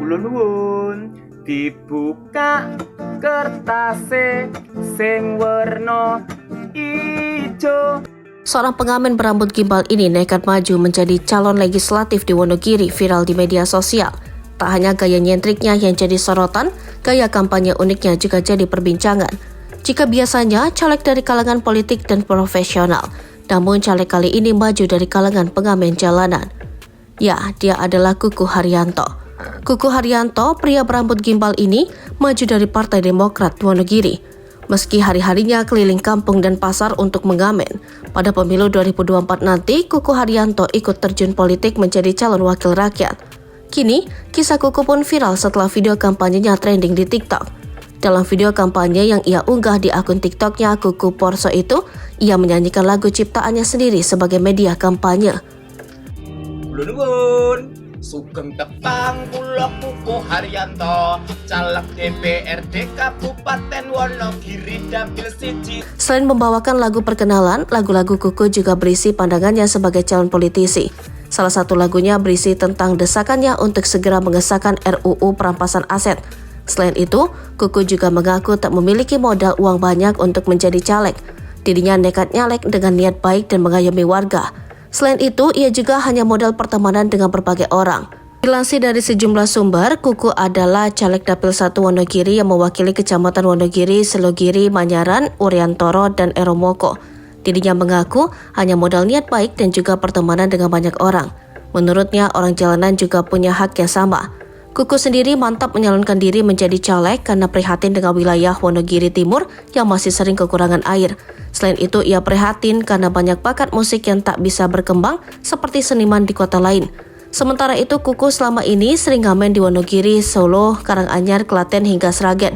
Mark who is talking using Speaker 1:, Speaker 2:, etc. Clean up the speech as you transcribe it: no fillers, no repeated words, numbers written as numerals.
Speaker 1: Kula nuwun dibuka kertase sing werna ijo.
Speaker 2: Seorang pengamen berambut gimbal ini nekat maju menjadi calon legislatif di Wonogiri viral di media sosial. Tak hanya gaya nyentriknya yang jadi sorotan, gaya kampanye uniknya juga jadi perbincangan. Jika biasanya caleg dari kalangan politik dan profesional, namun caleg kali ini maju dari kalangan pengamen jalanan. Ya, dia adalah Kuku Haryanto. Kuku Haryanto, pria berambut gimbal ini, maju dari Partai Demokrat Wonogiri. Meski hari-harinya keliling kampung dan pasar untuk mengamen, pada pemilu 2024 nanti Kuku Haryanto ikut terjun politik menjadi calon wakil rakyat. Kini, kisah Kuku pun viral setelah video kampanyenya trending di TikTok. Dalam video kampanye yang ia unggah di akun TikToknya Kuku Porso itu, ia menyanyikan lagu ciptaannya sendiri sebagai media kampanye.
Speaker 1: Kula nuwun sugeng tepang kula Kuku Haryanto, caleg DPRD Kabupaten Wonogiri dapil 1.
Speaker 2: Selain membawakan lagu perkenalan, lagu-lagu Kuku juga berisi pandangannya sebagai calon politisi. Salah satu lagunya berisi tentang desakannya untuk segera mengesahkan RUU perampasan aset. Selain itu, Kuku juga mengaku tak memiliki modal uang banyak untuk menjadi caleg. Dirinya nekat nyalek dengan niat baik dan mengayomi warga. Selain itu, ia juga hanya modal pertemanan dengan berbagai orang. Dilansir dari sejumlah sumber, Kuku adalah caleg Dapil 1 Wonogiri yang mewakili Kecamatan Wonogiri, Selogiri, Manyaran, Uriantoro, dan Eromoko. Dirinya mengaku hanya modal niat baik dan juga pertemanan dengan banyak orang. Menurutnya, orang jalanan juga punya hak yang sama. Kuku sendiri mantap menyalonkan diri menjadi caleg karena prihatin dengan wilayah Wonogiri Timur yang masih sering kekurangan air. Selain itu, ia prihatin karena banyak bakat musik yang tak bisa berkembang seperti seniman di kota lain. Sementara itu, Kuku selama ini sering ngamen di Wonogiri, Solo, Karanganyar, Klaten hingga Sragen.